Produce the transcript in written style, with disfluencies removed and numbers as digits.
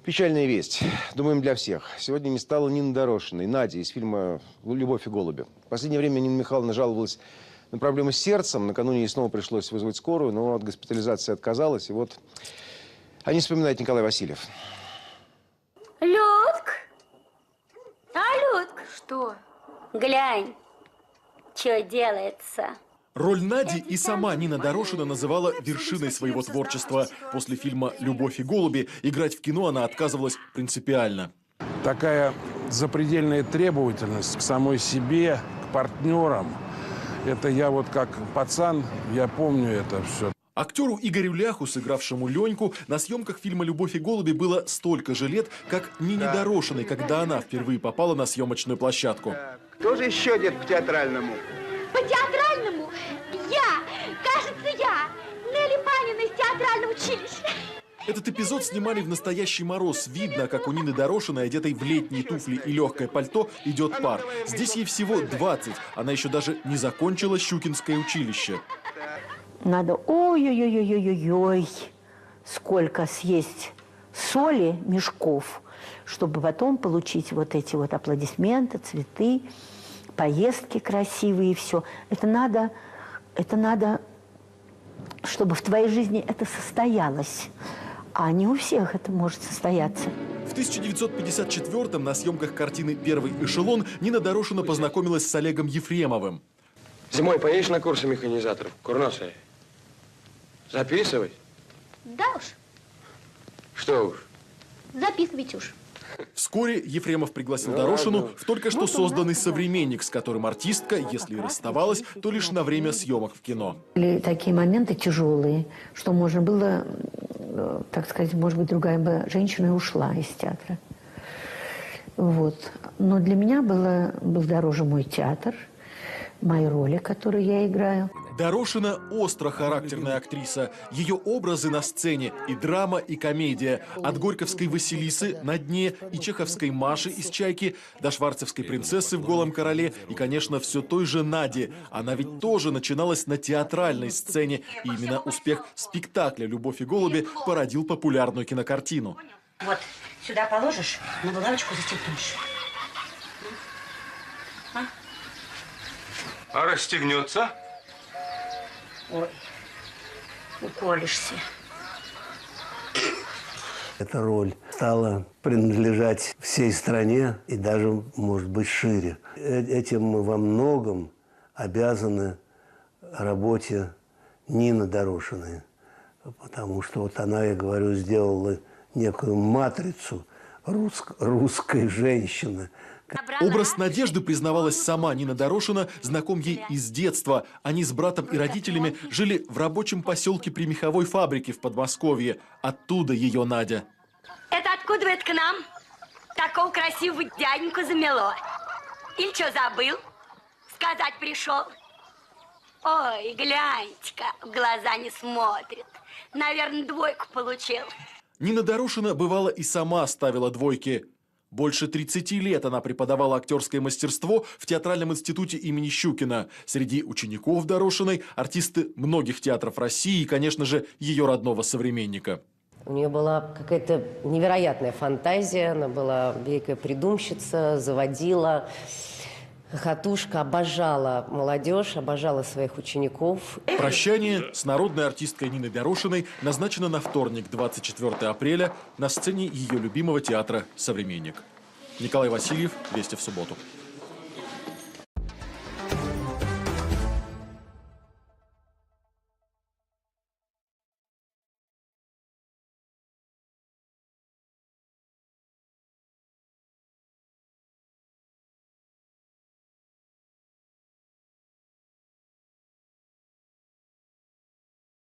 Печальная весть. Думаем, для всех. Сегодня не стало Нины Дорошиной, Нади из фильма «Любовь и голуби». В последнее время Нина Михайловна жаловалась на проблемы с сердцем. Накануне ей снова пришлось вызвать скорую, но от госпитализации отказалась. И вот они вспоминают Николай Васильев. Людк! Людк! Что? Глянь, что делается. Роль Нади и сама Нина Дорошина называла вершиной своего творчества. После фильма «Любовь и голуби» играть в кино она отказывалась принципиально. Такая запредельная требовательность к самой себе, к партнерам. Это я вот как пацан, я помню это все. Актеру Игорю Ляху, сыгравшему Леньку, на съемках фильма «Любовь и голуби» было столько же лет, как Нине Дорошиной, когда она впервые попала на съемочную площадку. Кто же еще идет по театральному? По театральному? Я! Кажется, я! Нелли Панина из театрального училища. Этот эпизод снимали в настоящий мороз. Видно, как у Нины Дорошиной, одетой в летние туфли и легкое пальто, идет пар. Здесь ей всего 20. Она еще даже не закончила Щукинское училище. Надо ой-ой-ой-ой-ой-ой, сколько съесть соли, мешков, чтобы потом получить вот эти вот аплодисменты, цветы, поездки красивые и все. Это надо, чтобы в твоей жизни это состоялось. А не у всех это может состояться. В 1954-м на съемках картины «Первый эшелон» Нина Дорошина познакомилась с Олегом Ефремовым. Зимой поедешь на курсы механизаторов, курносые? Записывать? Да уж, Что уж? записывайте уж. Вскоре Ефремов пригласил Дорошину в только что созданный «Современник», с которым артистка, если и расставалась, то лишь на время съемок в кино. Были такие моменты тяжелые, что можно было, так сказать, может быть, другая бы женщина и ушла из театра. Вот. Но для меня был дороже мой театр, мои роли, которые я играю. Дорошина – остро характерная актриса. Ее образы на сцене – и драма, и комедия. От горьковской Василисы «На дне» и чеховской Маши из «Чайки» до шварцевской принцессы в «Голом короле» и, конечно, все той же Нади. Она ведь тоже начиналась на театральной сцене. И именно успех спектакля «Любовь и голуби» породил популярную кинокартину. Вот, сюда положишь, на булавочку застегнешь. А расстегнется? Ой, уколешься. Эта роль стала принадлежать всей стране и даже, может быть, шире. Этим мы во многом обязаны работе Нины Дорошиной. Потому что вот она, я говорю, сделала некую матрицу русской женщины. Образ Надежды, признавалась сама Нина Дорошина, знаком ей из детства. Они с братом и родителями жили в рабочем поселке при меховой фабрике в Подмосковье. Оттуда ее Надя. Это откуда это к нам? Такого красивого дяденьку замело. Или что, забыл? Сказать пришел. Ой, гляньте-ка, в глаза не смотрит. Наверное, 2 получил. Нина Дорошина, бывало, и сама ставила двойки. Больше 30 лет она преподавала актерское мастерство в театральном институте имени Щукина. Среди учеников Дорошиной артисты многих театров России и, конечно же, ее родного «Современника». У нее была какая-то невероятная фантазия, она была великая придумщица, заводила, хохотушка, обожала молодежь, обожала своих учеников. Прощание с народной артисткой Ниной Дорошиной назначено на вторник, 24 апреля, на сцене ее любимого театра «Современник». Николай Васильев, «Вести в субботу».